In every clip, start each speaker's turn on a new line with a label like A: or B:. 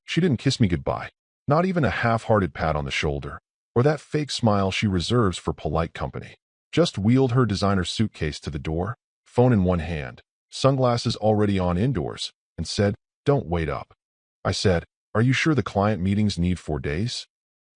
A: She didn't kiss me goodbye. Not even a half-hearted pat on the shoulder, or that fake smile she reserves for polite company. Just wheeled her designer suitcase to the door, phone in one hand, sunglasses already on indoors, and said, "Don't wait up." I said, "Are you sure the client meetings need 4 days?"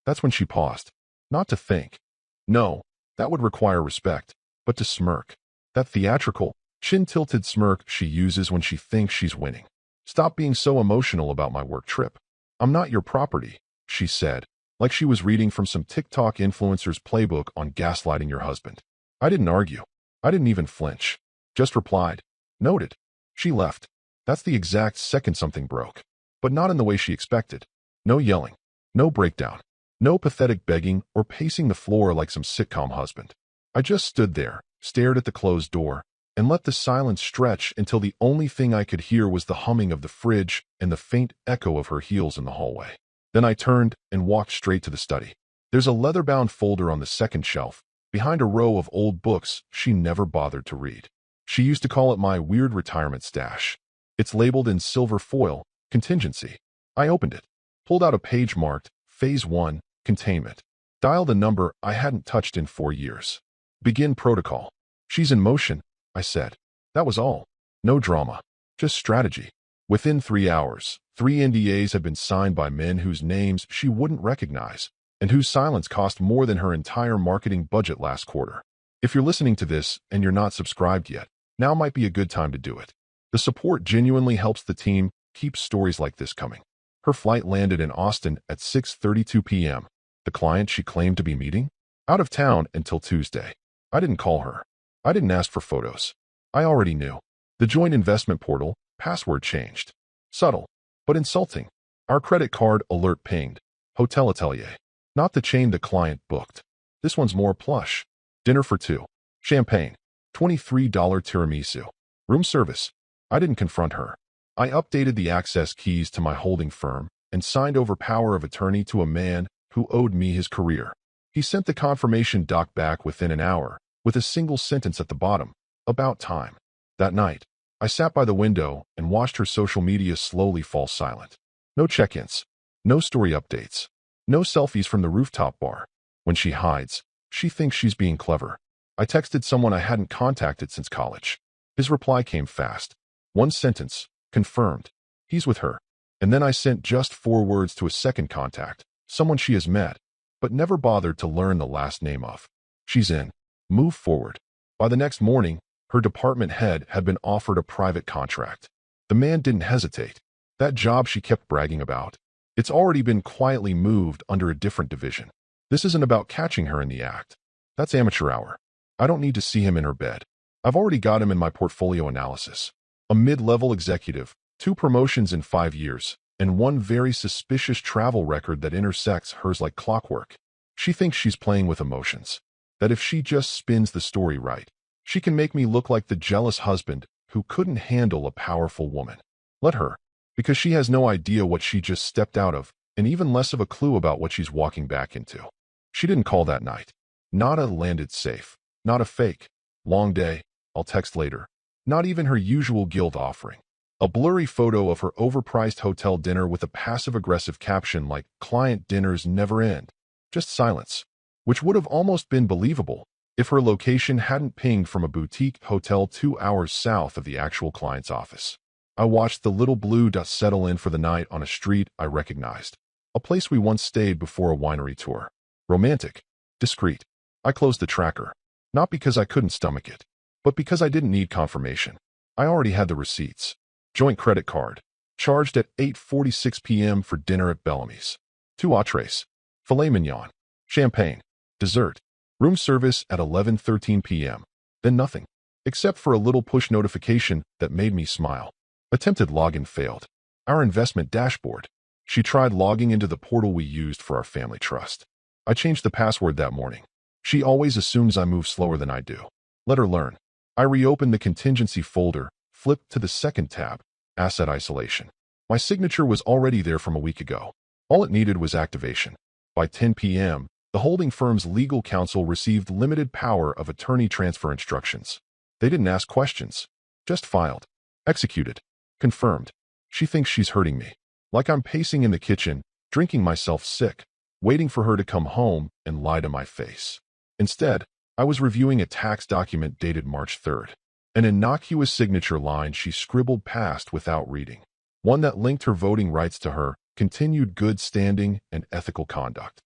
A: That's when she paused. Not to think. No, that would require respect, but to smirk. That theatrical, chin-tilted smirk she uses when she thinks she's winning. "Stop being so emotional about my work trip. I'm not your property," she said, like she was reading from some TikTok influencer's playbook on gaslighting your husband. I didn't argue. I didn't even flinch. Just replied, "Noted." She left. That's the exact second something broke. But not in the way she expected. No yelling. No breakdown. No pathetic begging or pacing the floor like some sitcom husband. I just stood there, stared at the closed door, and let the silence stretch until the only thing I could hear was the humming of the fridge and the faint echo of her heels in the hallway. Then I turned and walked straight to the study. There's a leather-bound folder on the second shelf, behind a row of old books she never bothered to read. She used to call it my weird retirement stash. It's labeled in silver foil, contingency. I opened it, pulled out a page marked, Phase 1, Containment. Dialed a number I hadn't touched in 4 years. Begin protocol. "She's in motion," I said. That was all. No drama. Just strategy. Within 3 hours, 3 NDAs had been signed by men whose names she wouldn't recognize, and whose silence cost more than her entire marketing budget last quarter. If you're listening to this and you're not subscribed yet, now might be a good time to do it. The support genuinely helps the team keep stories like this coming. Her flight landed in Austin at 6:32 p.m. The client she claimed to be meeting? Out of town until Tuesday. I didn't call her. I didn't ask for photos. I already knew. The joint investment portal, password changed. Subtle, but insulting. Our credit card alert pinged. Hotel Atelier. Not the chain the client booked. This one's more plush. Dinner for 2. Champagne. $23 tiramisu. Room service. I didn't confront her. I updated the access keys to my holding firm and signed over power of attorney to a man who owed me his career. He sent the confirmation doc back within an hour, with a single sentence at the bottom, "About time." That night, I sat by the window and watched her social media slowly fall silent. No check-ins. No story updates. No selfies from the rooftop bar. When she hides, she thinks she's being clever. I texted someone I hadn't contacted since college. His reply came fast. One sentence. Confirmed. He's with her. And then I sent just 4 words to a second contact, someone she has met, but never bothered to learn the last name of. She's in. Move forward. By the next morning, her department head had been offered a private contract. The man didn't hesitate. That job she kept bragging about. It's already been quietly moved under a different division. This isn't about catching her in the act. That's amateur hour. I don't need to see him in her bed. I've already got him in my portfolio analysis. A mid-level executive, 2 promotions in 5 years, and 1 very suspicious travel record that intersects hers like clockwork. She thinks she's playing with emotions. That if she just spins the story right, she can make me look like the jealous husband who couldn't handle a powerful woman. Let her, because she has no idea what she just stepped out of, and even less of a clue about what she's walking back into. She didn't call that night. Not a landed safe. Not a fake. Long day. I'll text later. Not even her usual guilt offering. A blurry photo of her overpriced hotel dinner with a passive-aggressive caption like, "Client dinners never end." Just silence. Which would have almost been believable if her location hadn't pinged from a boutique hotel 2 hours south of the actual client's office. I watched the little blue dot settle in for the night on a street I recognized. A place we once stayed before a winery tour. Romantic. Discreet. I closed the tracker. Not because I couldn't stomach it, but because I didn't need confirmation. I already had the receipts. Joint credit card. Charged at 8:46 p.m. for dinner at Bellamy's. 2 entrees. Filet mignon. Champagne. Dessert. Room service at 11:13 p.m. Then nothing. Except for a little push notification that made me smile. Attempted login failed. Our investment dashboard. She tried logging into the portal we used for our family trust. I changed the password that morning. She always assumes I move slower than I do. Let her learn. I reopened the contingency folder, flipped to the second tab, Asset Isolation. My signature was already there from a week ago. All it needed was activation. By 10 p.m., the holding firm's legal counsel received limited power of attorney transfer instructions. They didn't ask questions. Just filed. Executed. Confirmed. She thinks she's hurting me. Like I'm pacing in the kitchen, drinking myself sick, waiting for her to come home and lie to my face. Instead, I was reviewing a tax document dated March 3rd. An innocuous signature line she scribbled past without reading. One that linked her voting rights to her continued good standing and ethical conduct.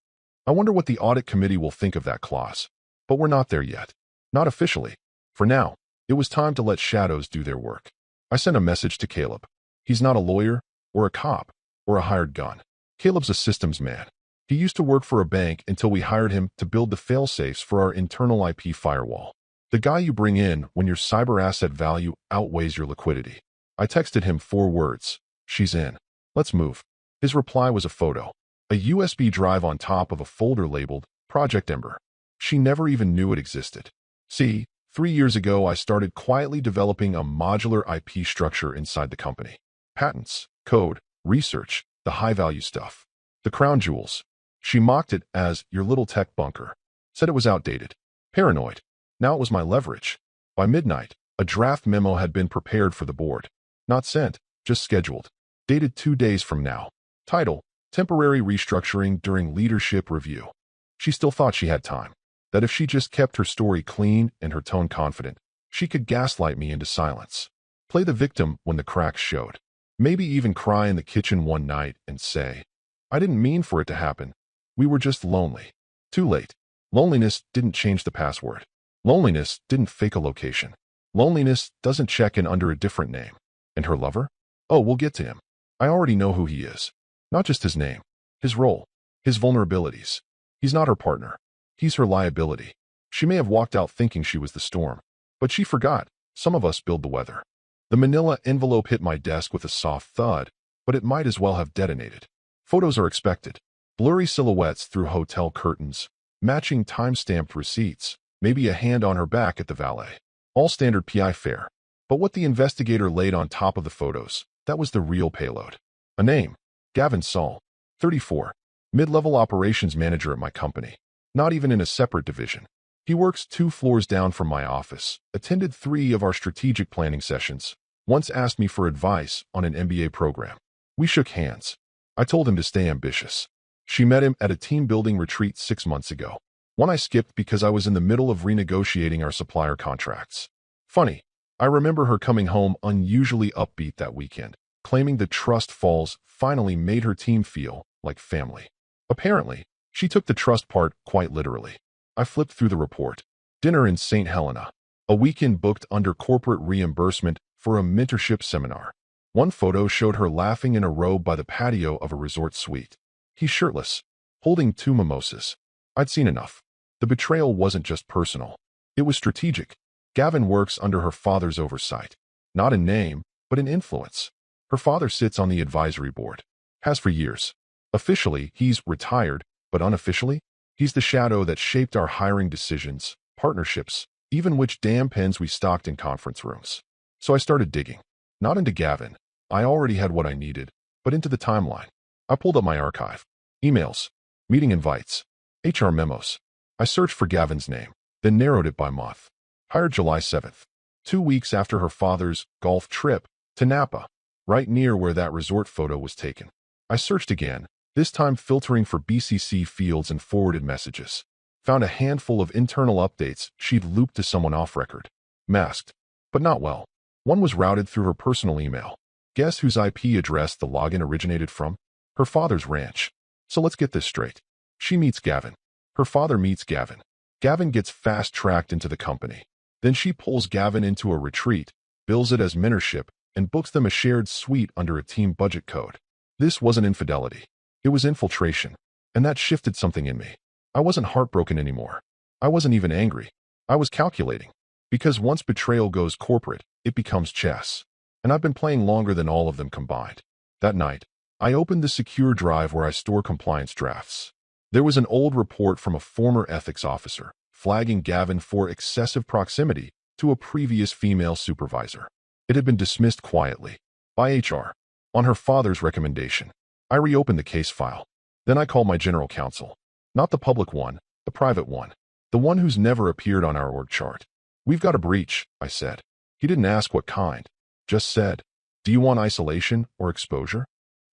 A: I wonder what the audit committee will think of that clause. But we're not there yet. Not officially. For now, it was time to let shadows do their work. I sent a message to Caleb. He's not a lawyer, or a cop, or a hired gun. Caleb's a systems man. He used to work for a bank until we hired him to build the fail-safes for our internal IP firewall. The guy you bring in when your cyber asset value outweighs your liquidity. I texted him 4 words. She's in. Let's move. His reply was a photo. A USB drive on top of a folder labeled Project Ember. She never even knew it existed. See, 3 years ago I started quietly developing a modular IP structure inside the company. Patents, code, research, the high-value stuff. The crown jewels. She mocked it as your little tech bunker. Said it was outdated. Paranoid. Now it was my leverage. By midnight, a draft memo had been prepared for the board. Not sent, just scheduled. Dated 2 days from now. Title, Temporary Restructuring During Leadership Review. She still thought she had time. That if she just kept her story clean and her tone confident, she could gaslight me into silence. Play the victim when the cracks showed. Maybe even cry in the kitchen one night and say, I didn't mean for it to happen. We were just lonely. Too late. Loneliness didn't change the password. Loneliness didn't fake a location. Loneliness doesn't check in under a different name. And her lover? Oh, we'll get to him. I already know who he is. Not just his name. His role. His vulnerabilities. He's not her partner. He's her liability. She may have walked out thinking she was the storm. But she forgot. Some of us build the weather. The manila envelope hit my desk with a soft thud, but it might as well have detonated. Photos are expected. Blurry silhouettes through hotel curtains, matching time-stamped receipts, maybe a hand on her back at the valet. All standard PI fare. But what the investigator laid on top of the photos, that was the real payload. A name. Gavin Saul. 34. Mid-level operations manager at my company. Not even in a separate division. He works 2 floors down from my office, attended 3 of our strategic planning sessions, once asked me for advice on an MBA program. We shook hands. I told him to stay ambitious. She met him at a team-building retreat 6 months ago. One I skipped because I was in the middle of renegotiating our supplier contracts. Funny, I remember her coming home unusually upbeat that weekend, claiming the trust falls finally made her team feel like family. Apparently, she took the trust part quite literally. I flipped through the report. Dinner in St. Helena. A weekend booked under corporate reimbursement for a mentorship seminar. One photo showed her laughing in a robe by the patio of a resort suite. He's shirtless, holding 2 mimosas. I'd seen enough. The betrayal wasn't just personal. It was strategic. Gavin works under her father's oversight. Not in name, but in influence. Her father sits on the advisory board. Has for years. Officially, he's retired, but unofficially, he's the shadow that shaped our hiring decisions, partnerships, even which damn pens we stocked in conference rooms. So I started digging. Not into Gavin. I already had what I needed, but into the timeline. I pulled up my archive. Emails, meeting invites, HR memos. I searched for Gavin's name, then narrowed it by month. Hired July 7th, 2 weeks after her father's golf trip to Napa, right near where that resort photo was taken. I searched again, this time filtering for BCC fields and forwarded messages. Found a handful of internal updates she'd looped to someone off record. Masked, but not well. One was routed through her personal email. Guess whose IP address the login originated from? Her father's ranch. So let's get this straight. She meets Gavin. Her father meets Gavin. Gavin gets fast-tracked into the company. Then she pulls Gavin into a retreat, bills it as mentorship, and books them a shared suite under a team budget code. This wasn't infidelity. It was infiltration. And that shifted something in me. I wasn't heartbroken anymore. I wasn't even angry. I was calculating. Because once betrayal goes corporate, it becomes chess. And I've been playing longer than all of them combined. That night, I opened the secure drive where I store compliance drafts. There was an old report from a former ethics officer, flagging Gavin for excessive proximity to a previous female supervisor. It had been dismissed quietly, by HR, on her father's recommendation. I reopened the case file. Then I called my general counsel. Not the public one, the private one. The one who's never appeared on our org chart. We've got a breach, I said. He didn't ask what kind. Just said, do you want isolation or exposure?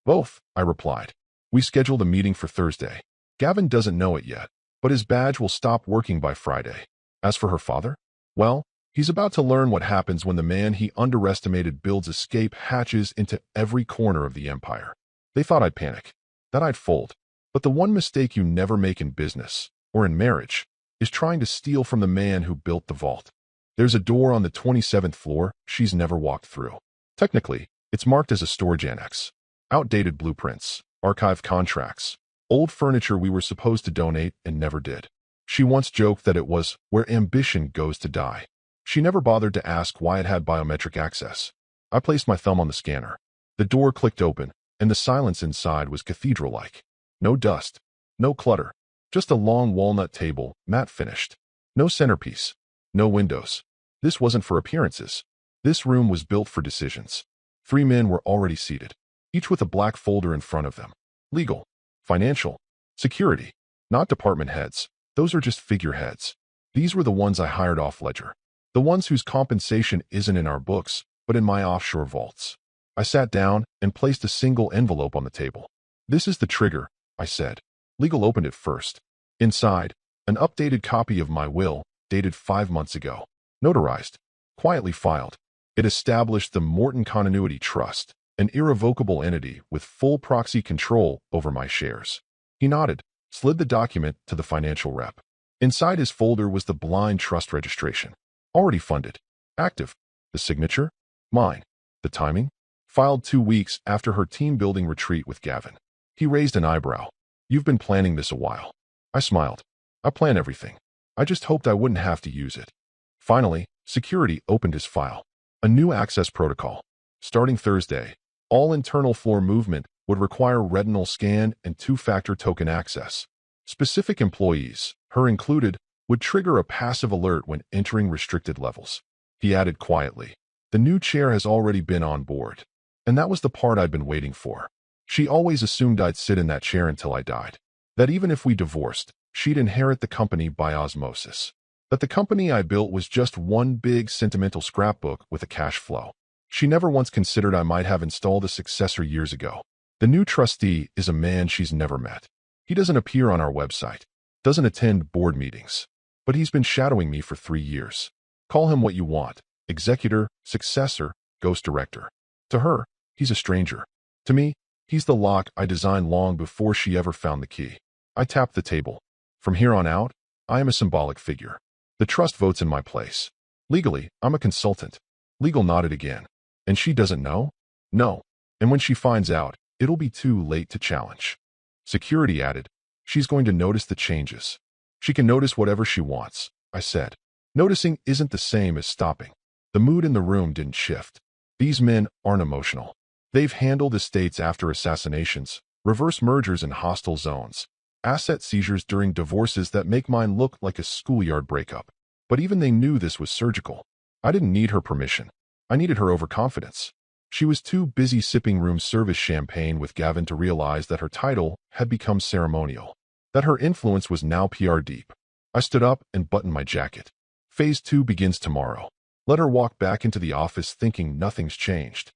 A: Both, I replied. We scheduled a meeting for Thursday. Gavin doesn't know it yet, but his badge will stop working by Friday. As for her father, well, he's about to learn what happens when the man he underestimated builds escape hatches into every corner of the empire. They thought I'd panic, that I'd fold. But the one mistake you never make in business, or in marriage, is trying to steal from the man who built the vault. There's a door on the 27th floor she's never walked through. Technically, it's marked as a storage annex. Outdated blueprints, archived contracts, old furniture we were supposed to donate and never did. She once joked that it was where ambition goes to die. She never bothered to ask why it had biometric access. I placed my thumb on the scanner. The door clicked open, and the silence inside was cathedral-like. No dust, no clutter, just a long walnut table, matte finished. No centerpiece, no windows. This wasn't for appearances. This room was built for decisions. 3 men were already seated, each with a black folder in front of them. Legal, financial, security, not department heads. Those are just figureheads. These were the ones I hired off ledger. The ones whose compensation isn't in our books, but in my offshore vaults. I sat down and placed a single envelope on the table. This is the trigger, I said. Legal opened it first. Inside, an updated copy of my will, dated 5 months ago. Notarized. Quietly filed. It established the Morton Continuity Trust, an irrevocable entity with full proxy control over my shares. He nodded, slid the document to the financial rep. Inside his folder was the blind trust registration. Already funded. Active. The signature? Mine. The timing? Filed 2 weeks after her team-building retreat with Gavin. He raised an eyebrow. You've been planning this a while. I smiled. I plan everything. I just hoped I wouldn't have to use it. Finally, security opened his file. A new access protocol. Starting Thursday, all internal floor movement would require retinal scan and 2-factor token access. Specific employees, her included, would trigger a passive alert when entering restricted levels. He added quietly, the new chair has already been on board. And that was the part I'd been waiting for. She always assumed I'd sit in that chair until I died. That even if we divorced, she'd inherit the company by osmosis. That the company I built was just one big sentimental scrapbook with a cash flow. She never once considered I might have installed a successor years ago. The new trustee is a man she's never met. He doesn't appear on our website, doesn't attend board meetings, but he's been shadowing me for 3 years. Call him what you want, executor, successor, ghost director. To her, he's a stranger. To me, he's the lock I designed long before she ever found the key. I tapped the table. From here on out, I am a symbolic figure. The trust votes in my place. Legally, I'm a consultant. Legal nodded again. And she doesn't know? No. And when she finds out, it'll be too late to challenge. Security added, she's going to notice the changes. She can notice whatever she wants, I said. Noticing isn't the same as stopping. The mood in the room didn't shift. These men aren't emotional. They've handled estates after assassinations, reverse mergers in hostile zones, asset seizures during divorces that make mine look like a schoolyard breakup. But even they knew this was surgical. I didn't need her permission. I needed her overconfidence. She was too busy sipping room service champagne with Gavin to realize that her title had become ceremonial, that her influence was now PR deep. I stood up and buttoned my jacket. Phase 2 begins tomorrow. Let her walk back into the office thinking nothing's changed.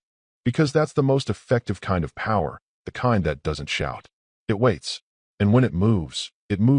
A: Because that's the most effective kind of power, the kind that doesn't shout. It waits. And when it moves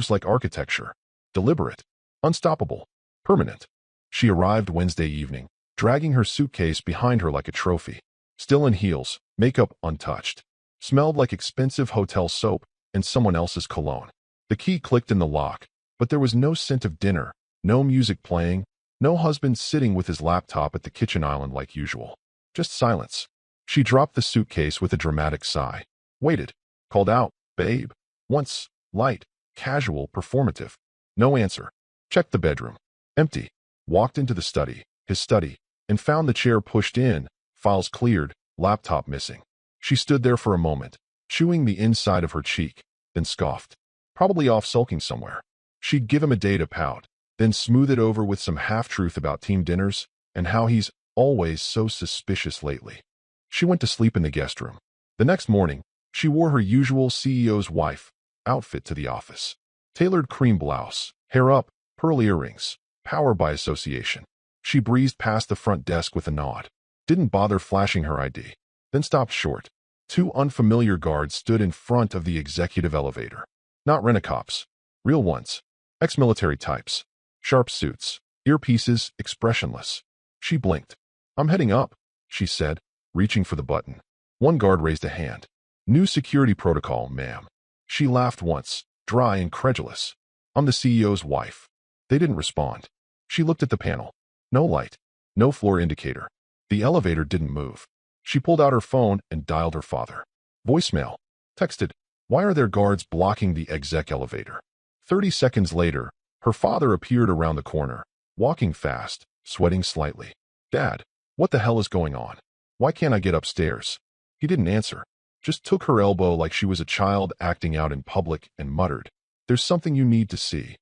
A: like architecture. Deliberate. Unstoppable. Permanent. She arrived Wednesday evening, dragging her suitcase behind her like a trophy. Still in heels, makeup untouched. Smelled like expensive hotel soap and someone else's cologne. The key clicked in the lock, but there was no scent of dinner, no music playing, no husband sitting with his laptop at the kitchen island like usual. Just silence. She dropped the suitcase with a dramatic sigh. Waited. Called out, babe. Once. Light. Casual. Performative. No answer. Checked the bedroom. Empty. Walked into the study, his study, and found the chair pushed in, files cleared, laptop missing. She stood there for a moment, chewing the inside of her cheek, then scoffed. Probably off sulking somewhere. She'd give him a day to pout, then smooth it over with some half-truth about team dinners and how he's always so suspicious lately. She went to sleep in the guest room. The next morning, she wore her usual CEO's wife outfit to the office. Tailored cream blouse, hair up, pearl earrings, power by association. She breezed past the front desk with a nod. Didn't bother flashing her ID. Then stopped short. Two unfamiliar guards stood in front of the executive elevator. Not rent-a-cops. Real ones. Ex-military types. Sharp suits. Earpieces, expressionless. She blinked. "I'm heading up," she said, reaching for the button. One guard raised a hand. "New security protocol, ma'am." She laughed once, dry and credulous. "I'm the CEO's wife." They didn't respond. She looked at the panel. No light. No floor indicator. The elevator didn't move. She pulled out her phone and dialed her father. Voicemail. Texted, "Why are there guards blocking the exec elevator?" 30 seconds later, her father appeared around the corner, walking fast, sweating slightly. "Dad, what the hell is going on? Why can't I get upstairs?" He didn't answer, just took her elbow like she was a child acting out in public and muttered, "There's something you need to see."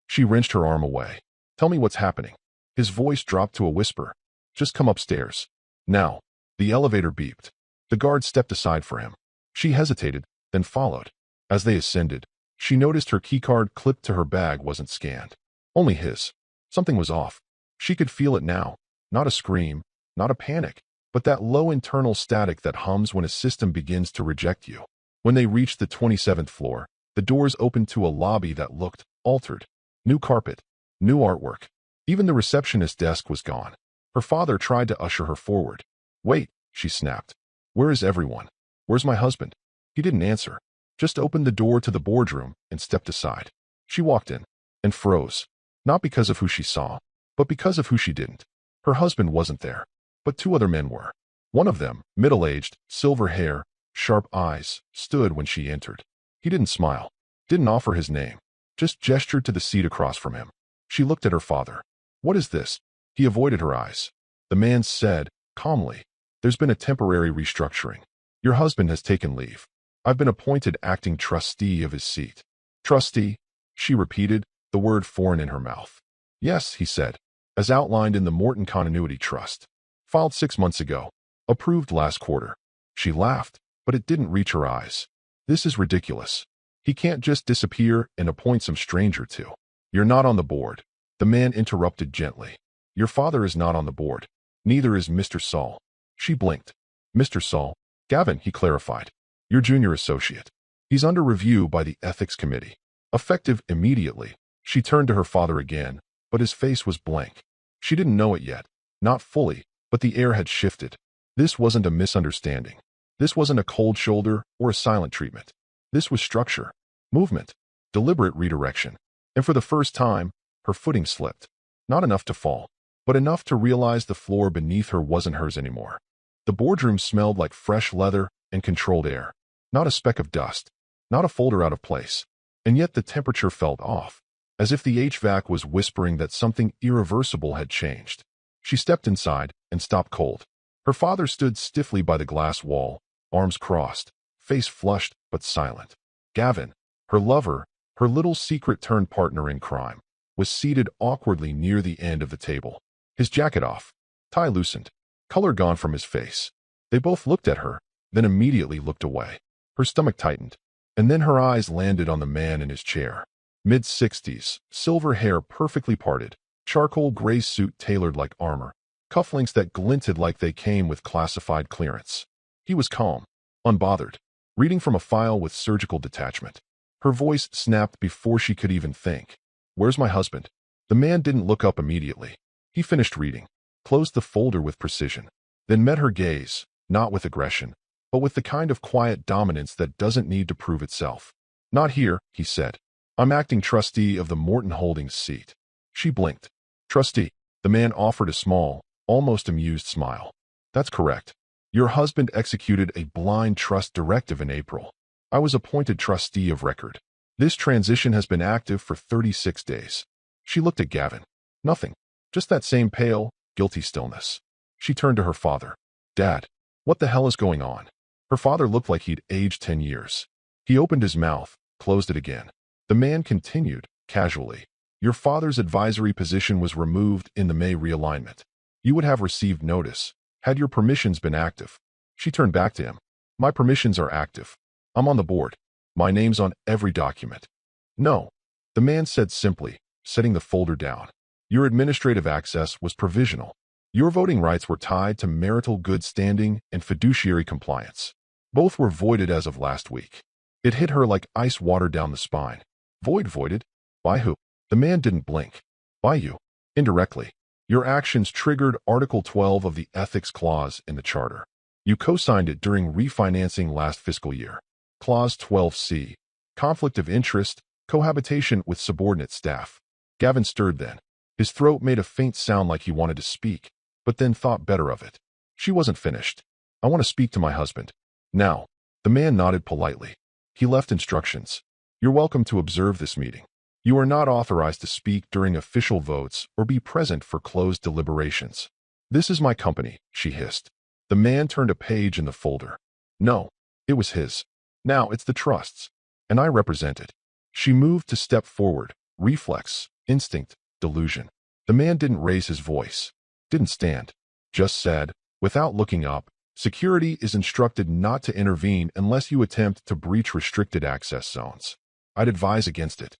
A: She wrenched her arm away. "Tell me what's happening." His voice dropped to a whisper. "Just come upstairs. Now." The elevator beeped. The guard stepped aside for him. She hesitated, then followed. As they ascended, she noticed her keycard clipped to her bag wasn't scanned. Only his. Something was off. She could feel it now. Not a scream, not a panic, but that low internal static that hums when a system begins to reject you. When they reached the 27th floor, the doors opened to a lobby that looked altered. New carpet, new artwork. Even the receptionist's desk was gone. Her father tried to usher her forward. "Wait," she snapped. "Where is everyone? Where's my husband?" He didn't answer, just opened the door to the boardroom and stepped aside. She walked in and froze, not because of who she saw, but because of who she didn't. Her husband wasn't there, but two other men were. One of them, middle-aged, silver hair, sharp eyes, stood when she entered. He didn't smile, didn't offer his name, just gestured to the seat across from him. She looked at her father. "What is this?" He avoided her eyes. The man said, calmly, "There's been a temporary restructuring. Your husband has taken leave. I've been appointed acting trustee of his seat." "Trustee?" She repeated, the word foreign in her mouth. "Yes," he said, "as outlined in the Morton Continuity Trust. Filed 6 months ago. Approved last quarter." She laughed, but it didn't reach her eyes. "This is ridiculous. He can't just disappear and appoint some stranger to." "You're not on the board." The man interrupted gently. "Your father is not on the board. Neither is Mr. Saul." She blinked. "Mr. Saul?" "Gavin," he clarified. "Your junior associate. He's under review by the ethics committee. Effective immediately." She turned to her father again, but his face was blank. She didn't know it yet. Not fully, but the air had shifted. This wasn't a misunderstanding. This wasn't a cold shoulder or a silent treatment. This was structure, movement, deliberate redirection. And for the first time, her footing slipped. Not enough to fall, but enough to realize the floor beneath her wasn't hers anymore. The boardroom smelled like fresh leather and controlled air. Not a speck of dust, not a folder out of place. And yet the temperature felt off, as if the HVAC was whispering that something irreversible had changed. She stepped inside and stopped cold. Her father stood stiffly by the glass wall, arms crossed, face flushed but silent. Gavin, her lover, her little secret-turned partner in crime, was seated awkwardly near the end of the table. His jacket off, tie loosened, color gone from his face. They both looked at her, then immediately looked away. Her stomach tightened, and then her eyes landed on the man in his chair. Mid-60s, silver hair perfectly parted, charcoal gray suit tailored like armor, cufflinks that glinted like they came with classified clearance. He was calm, unbothered, reading from a file with surgical detachment. Her voice snapped before she could even think. "Where's my husband?" The man didn't look up immediately. He finished reading, closed the folder with precision, then met her gaze, not with aggression, but with the kind of quiet dominance that doesn't need to prove itself. "Not here," he said. "I'm acting trustee of the Morton Holdings seat." She blinked. "Trustee?" The man offered a small, almost amused smile. "That's correct. Your husband executed a blind trust directive in April. I was appointed trustee of record. This transition has been active for 36 days. She looked at Gavin. Nothing. Just that same pale, guilty stillness. She turned to her father. "Dad, what the hell is going on?" Her father looked like he'd aged 10 years. He opened his mouth, closed it again. The man continued, casually. "Your father's advisory position was removed in the May realignment. You would have received notice, had your permissions been active." She turned back to him. "My permissions are active. I'm on the board. My name's on every document." "No," the man said simply, setting the folder down. "Your administrative access was provisional. Your voting rights were tied to marital good standing and fiduciary compliance. Both were voided as of last week. It hit her like ice water down the spine. Voided? By who? The man didn't blink. By you. Indirectly. Your actions triggered Article 12 of the Ethics Clause in the Charter. You co-signed it during refinancing last fiscal year. Clause 12C. Conflict of interest, cohabitation with subordinate staff. Gavin stirred then. His throat made a faint sound like he wanted to speak, but then thought better of it. She wasn't finished. I want to speak to my husband. Now. The man nodded politely. He left instructions. You're welcome to observe this meeting. You are not authorized to speak during official votes or be present for closed deliberations. This is my company, she hissed. The man turned a page in the folder. No, it was his. Now it's the trust's. And I represent it. She moved to step forward. Reflex, instinct, delusion. The man didn't raise his voice. Didn't stand. Just said, without looking up, security is instructed not to intervene unless you attempt to breach restricted access zones. I'd advise against it.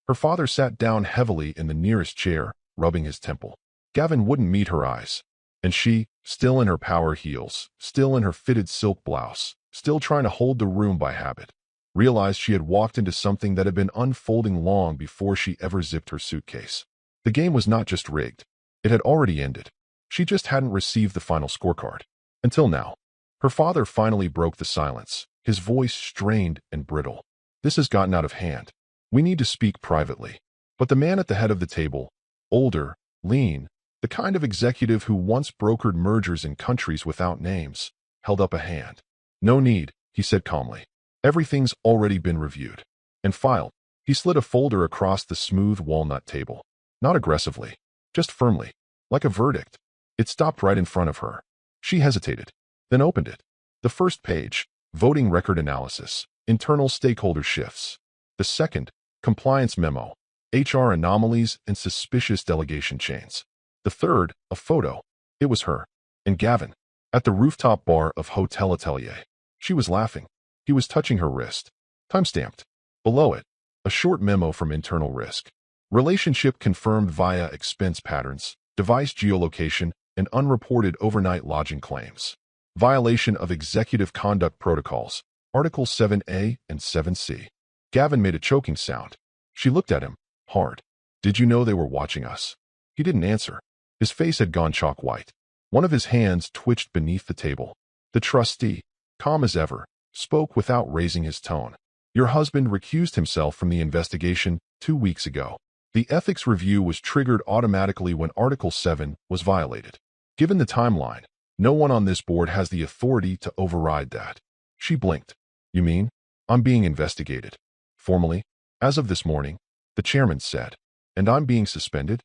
A: Her father sat down heavily in the nearest chair, rubbing his temple. Gavin wouldn't meet her eyes. And she, still in her power heels, still in her fitted silk blouse, still trying to hold the room by habit, realized she had walked into something that had been unfolding long before she ever zipped her suitcase. The game was not just rigged. It had already ended. She just hadn't received the final scorecard. Until now. Her father finally broke the silence, his voice strained and brittle. This has gotten out of hand. We need to speak privately. But the man at the head of the table, older, lean, the kind of executive who once brokered mergers in countries without names, held up a hand. No need, he said calmly. Everything's already been reviewed. And filed. He slid a folder across the smooth walnut table. Not aggressively, just firmly, like a verdict. It stopped right in front of her. She hesitated, then opened it. The first page, voting record analysis, internal stakeholder shifts. The second, compliance memo, HR anomalies and suspicious delegation chains. The third, a photo. It was her. And Gavin. At the rooftop bar of Hotel Atelier. She was laughing. He was touching her wrist. Timestamped. Below it, a short memo from internal risk. Relationship confirmed via expense patterns, device geolocation, and unreported overnight lodging claims. Violation of executive conduct protocols, Article 7A and 7C. Gavin made a choking sound. She looked at him, hard. Did you know they were watching us? He didn't answer. His face had gone chalk white. One of his hands twitched beneath the table. The trustee, calm as ever, spoke without raising his tone. Your husband recused himself from the investigation 2 weeks ago. The ethics review was triggered automatically when Article 7 was violated. Given the timeline, no one on this board has the authority to override that. She blinked. You mean? I'm being investigated. Formally, as of this morning, the chairman said. And I'm being suspended?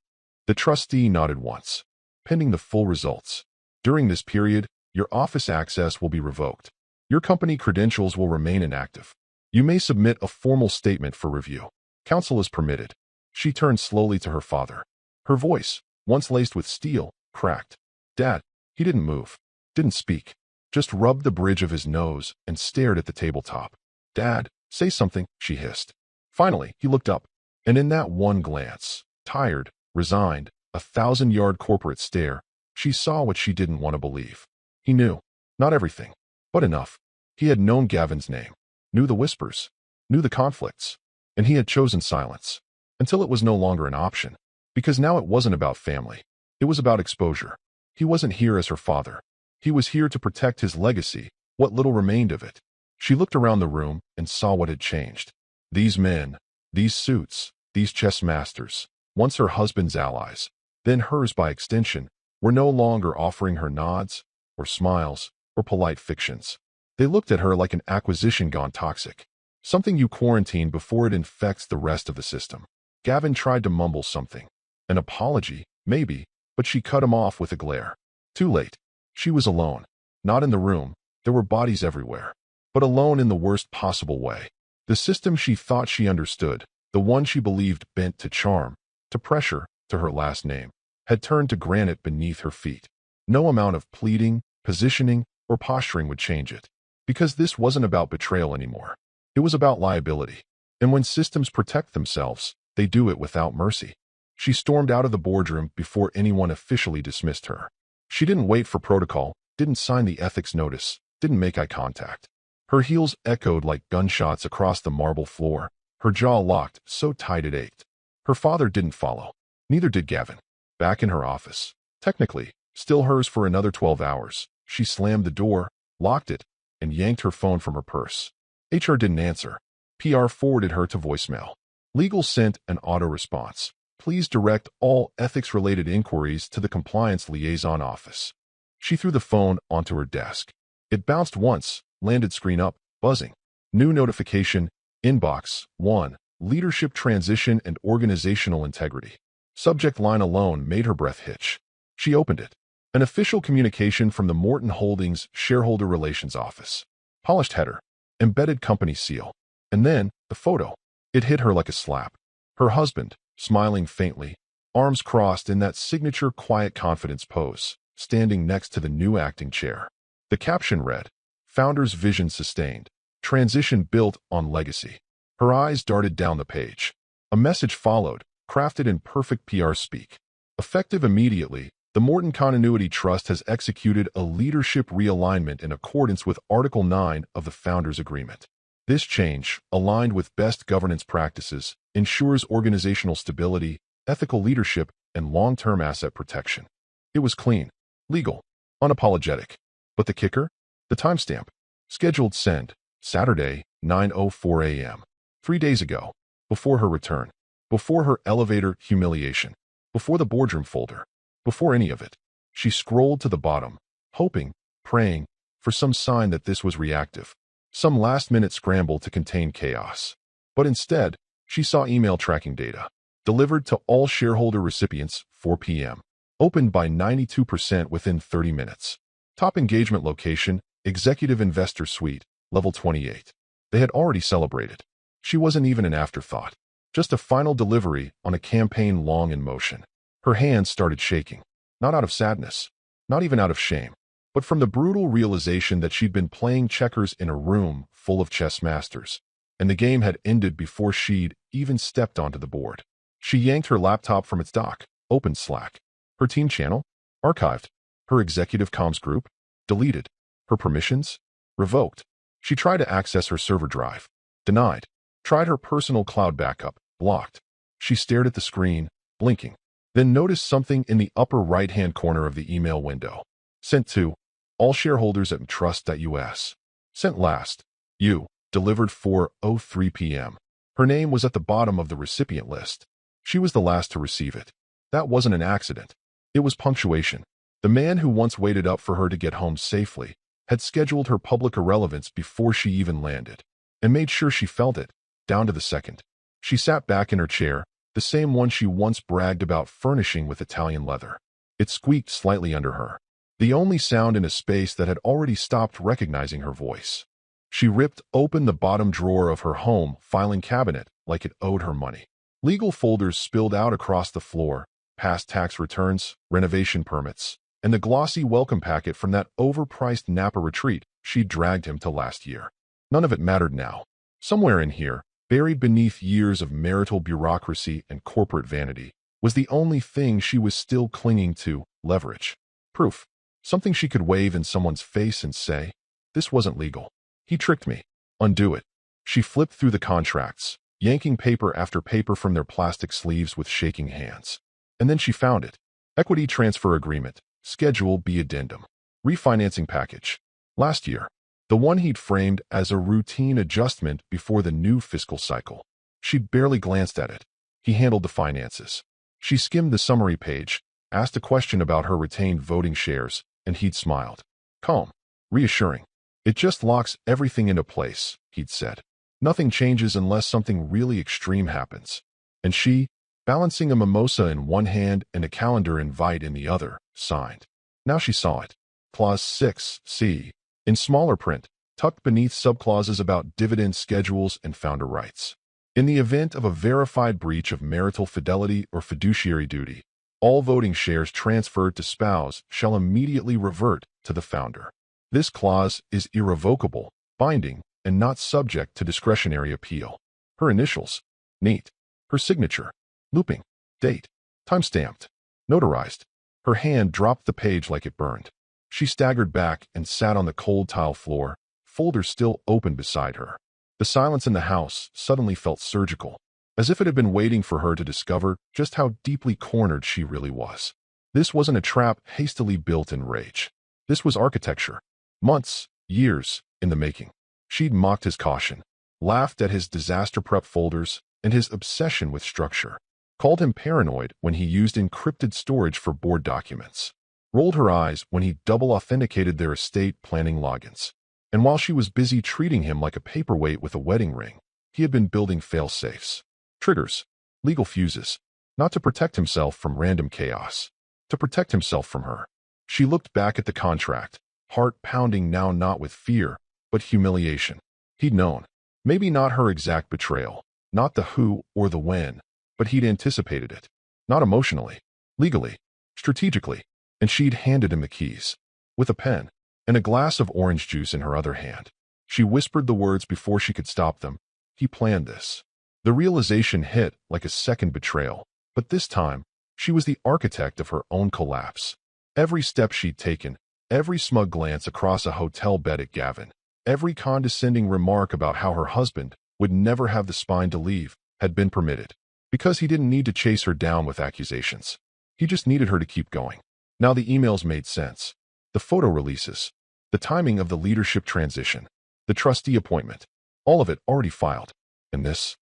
A: The trustee nodded once. Pending the full results. During this period, your office access will be revoked. Your company credentials will remain inactive. You may submit a formal statement for review. Counsel is permitted. She turned slowly to her father. Her voice, once laced with steel, cracked. Dad. He didn't move. Didn't speak. Just rubbed the bridge of his nose and stared at the tabletop. Dad, say something, she hissed. Finally, he looked up. And in that one glance, tired, resigned, 1,000-yard corporate stare, she saw what she didn't want to believe. He knew. Not everything. But enough. He had known Gavin's name. Knew the whispers. Knew the conflicts. And he had chosen silence. Until it was no longer an option. Because now it wasn't about family. It was about exposure. He wasn't here as her father. He was here to protect his legacy, what little remained of it. She looked around the room and saw what had changed. These men, these suits, these chess masters, once her husband's allies, then hers by extension, were no longer offering her nods, or smiles, or polite fictions. They looked at her like an acquisition gone toxic. Something you quarantine before it infects the rest of the system. Gavin tried to mumble something. An apology, maybe, but she cut him off with a glare. Too late. She was alone. Not in the room. There were bodies everywhere. But alone in the worst possible way. The system she thought she understood, the one she believed bent to charm, to pressure, to her last name, had turned to granite beneath her feet. No amount of pleading, positioning, or posturing would change it. Because this wasn't about betrayal anymore. It was about liability. And when systems protect themselves, they do it without mercy. She stormed out of the boardroom before anyone officially dismissed her. She didn't wait for protocol, didn't sign the ethics notice, didn't make eye contact. Her heels echoed like gunshots across the marble floor, her jaw locked so tight it ached. Her father didn't follow. Neither did Gavin. Back in her office, technically, still hers for another 12 hours, she slammed the door, locked it, and yanked her phone from her purse. HR didn't answer. PR forwarded her to voicemail. Legal sent an auto response. Please direct all ethics-related inquiries to the Compliance Liaison Office. She threw the phone onto her desk. It bounced once, landed screen up, buzzing. New notification, inbox, 1, leadership transition and organizational integrity. Subject line alone made her breath hitch. She opened it. An official communication from the Morton Holdings Shareholder Relations Office. Polished header. Embedded company seal. And then, the photo. It hit her like a slap. Her husband, smiling faintly, arms crossed in that signature quiet confidence pose, standing next to the new acting chair. The caption read, Founder's Vision Sustained. Transition Built on Legacy. Her eyes darted down the page. A message followed, crafted in perfect PR speak. Effective immediately, the Morton Continuity Trust has executed a leadership realignment in accordance with Article 9 of the Founders Agreement. This change, aligned with best governance practices, ensures organizational stability, ethical leadership, and long-term asset protection. It was clean, legal, unapologetic. But the kicker? The timestamp. Scheduled send, Saturday, 9:04 a.m. 3 days ago, before her return, before her elevator humiliation, before the boardroom folder, before any of it. She scrolled to the bottom, hoping, praying, for some sign that this was reactive, some last-minute scramble to contain chaos. But instead, she saw email tracking data, delivered to all shareholder recipients, 4 p.m., opened by 92% within 30 minutes. Top engagement location, Executive Investor Suite, level 28. They had already celebrated. She wasn't even an afterthought, just a final delivery on a campaign long in motion. Her hands started shaking, not out of sadness, not even out of shame, but from the brutal realization that she'd been playing checkers in a room full of chess masters, and the game had ended before she'd even stepped onto the board. She yanked her laptop from its dock, opened Slack. Her team channel? Archived. Her executive comms group? Deleted. Her permissions? Revoked. She tried to access her server drive. Denied. Tried her personal cloud backup. Blocked. She stared at the screen, blinking, then noticed something in the upper right-hand corner of the email window. Sent to all shareholders at trust.us. Sent last. You. Delivered 4:03 p.m. Her name was at the bottom of the recipient list. She was the last to receive it. That wasn't an accident. It was punctuation. The man who once waited up for her to get home safely had scheduled her public irrelevance before she even landed, and made sure she felt it, down to the second. She sat back in her chair, the same one she once bragged about furnishing with Italian leather. It squeaked slightly under her, the only sound in a space that had already stopped recognizing her voice. She ripped open the bottom drawer of her home filing cabinet like it owed her money. Legal folders spilled out across the floor, past tax returns, renovation permits, and the glossy welcome packet from that overpriced Napa retreat she'd dragged him to last year. None of it mattered now. Somewhere in here, buried beneath years of marital bureaucracy and corporate vanity, was the only thing she was still clinging to: leverage. Proof. Something she could wave in someone's face and say, "This wasn't legal. He tricked me. Undo it." She flipped through the contracts, yanking paper after paper from their plastic sleeves with shaking hands. And then she found it. Equity Transfer Agreement, Schedule B Addendum. Refinancing Package. Last year. The one he'd framed as a routine adjustment before the new fiscal cycle. She'd barely glanced at it. He handled the finances. She skimmed the summary page, asked a question about her retained voting shares, and he'd smiled. Calm. Reassuring. It just locks everything into place, he'd said. Nothing changes unless something really extreme happens. And she, balancing a mimosa in one hand and a calendar invite in the other, signed. Now she saw it. Clause 6C. In smaller print, tucked beneath subclauses about dividend schedules and founder rights. In the event of a verified breach of marital fidelity or fiduciary duty, all voting shares transferred to spouse shall immediately revert to the founder. This clause is irrevocable, binding, and not subject to discretionary appeal. Her initials. Neat. Her signature. Looping. Date. Time-stamped. Notarized. Her hand dropped the page like it burned. She staggered back and sat on the cold tile floor, folder still open beside her. The silence in the house suddenly felt surgical, as if it had been waiting for her to discover just how deeply cornered she really was. This wasn't a trap hastily built in rage. This was architecture. Months, years, in the making. She'd mocked his caution, laughed at his disaster prep folders and his obsession with structure, called him paranoid when he used encrypted storage for board documents, rolled her eyes when he double-authenticated their estate planning logins. And while she was busy treating him like a paperweight with a wedding ring, he had been building fail-safes, triggers, legal fuses, not to protect himself from random chaos, to protect himself from her. She looked back at the contract, heart pounding now not with fear, but humiliation. He'd known. Maybe not her exact betrayal, not the who or the when, but he'd anticipated it. Not emotionally, legally, strategically, and she'd handed him the keys, with a pen and a glass of orange juice in her other hand. She whispered the words before she could stop them. He planned this. The realization hit like a second betrayal, but this time, she was the architect of her own collapse. Every step she'd taken, every smug glance across a hotel bed at Gavin, every condescending remark about how her husband would never have the spine to leave, had been permitted. Because he didn't need to chase her down with accusations. He just needed her to keep going. Now the emails made sense. The photo releases, the timing of the leadership transition, the trustee appointment, all of it already filed. And this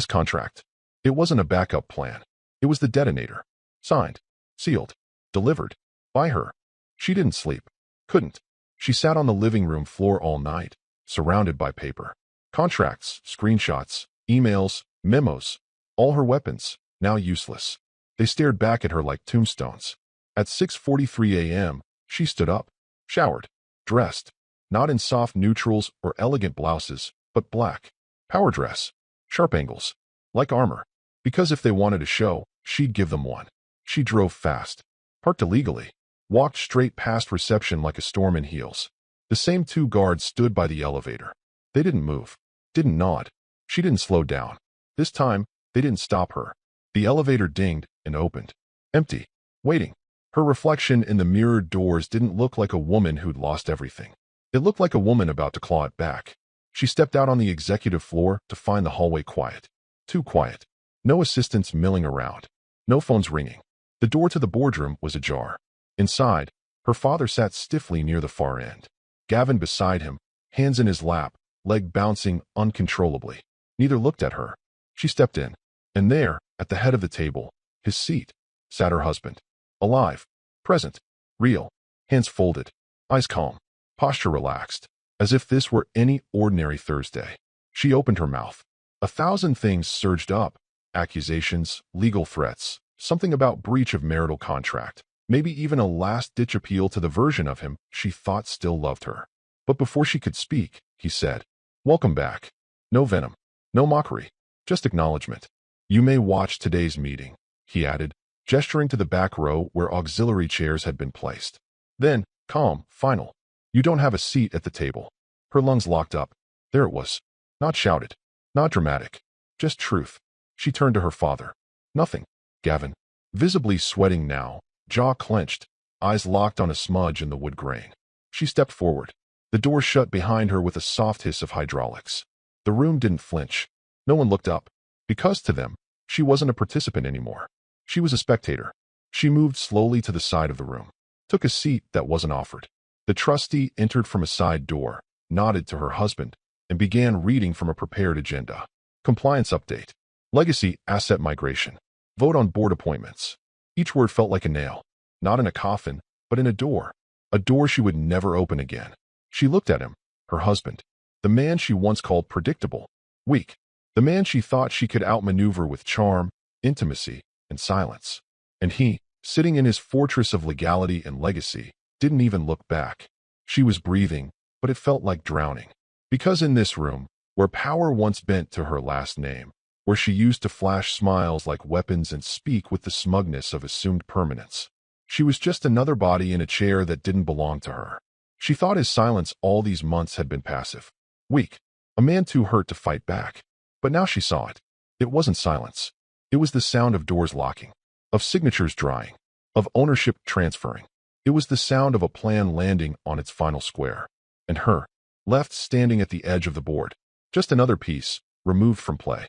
A: contract, it wasn't a backup plan. It was the detonator. Signed, sealed, delivered, by her. She didn't sleep. Couldn't. She sat on the living room floor all night, surrounded by paper. Contracts, screenshots, emails, memos. All her weapons, now useless. They stared back at her like tombstones. At 6:43 a.m., she stood up, showered, dressed, not in soft neutrals or elegant blouses, but black. Power dress. Sharp angles. Like armor. Because if they wanted a show, she'd give them one. She drove fast. Parked illegally. Walked straight past reception like a storm in heels. The same two guards stood by the elevator. They didn't move. Didn't nod. She didn't slow down. This time, they didn't stop her. The elevator dinged and opened. Empty. Waiting. Her reflection in the mirrored doors didn't look like a woman who'd lost everything. It looked like a woman about to claw it back. She stepped out on the executive floor to find the hallway quiet. Too quiet. No assistants milling around. No phones ringing. The door to the boardroom was ajar. Inside, her father sat stiffly near the far end. Gavin beside him, hands in his lap, leg bouncing uncontrollably. Neither looked at her. She stepped in. And there, at the head of the table, his seat, sat her husband. Alive. Present. Real. Hands folded. Eyes calm. Posture relaxed. As if this were any ordinary Thursday. She opened her mouth. 1,000 things surged up. Accusations, legal threats, something about breach of marital contract, maybe even a last-ditch appeal to the version of him she thought still loved her. But before she could speak, he said, "Welcome back. No venom. No mockery. Just acknowledgement. You may watch today's meeting," he added, gesturing to the back row where auxiliary chairs had been placed. Then, calm, final. "You don't have a seat at the table." Her lungs locked up. There it was. Not shouted. Not dramatic. Just truth. She turned to her father. "Nothing." Gavin, visibly sweating now, jaw clenched, eyes locked on a smudge in the wood grain. She stepped forward. The door shut behind her with a soft hiss of hydraulics. The room didn't flinch. No one looked up. Because to them, she wasn't a participant anymore. She was a spectator. She moved slowly to the side of the room. Took a seat that wasn't offered. The trustee entered from a side door, nodded to her husband, and began reading from a prepared agenda. Compliance update. Legacy asset migration. Vote on board appointments. Each word felt like a nail. Not in a coffin, but in a door. A door she would never open again. She looked at him, her husband. The man she once called predictable, weak. The man she thought she could outmaneuver with charm, intimacy, and silence. And he, sitting in his fortress of legality and legacy, didn't even look back. She was breathing, but it felt like drowning. Because in this room, where power once bent to her last name, where she used to flash smiles like weapons and speak with the smugness of assumed permanence, she was just another body in a chair that didn't belong to her. She thought his silence all these months had been passive. Weak. A man too hurt to fight back. But now she saw it. It wasn't silence. It was the sound of doors locking, of signatures drying, of ownership transferring. It was the sound of a plan landing on its final square. And her, left standing at the edge of the board. Just another piece, removed from play.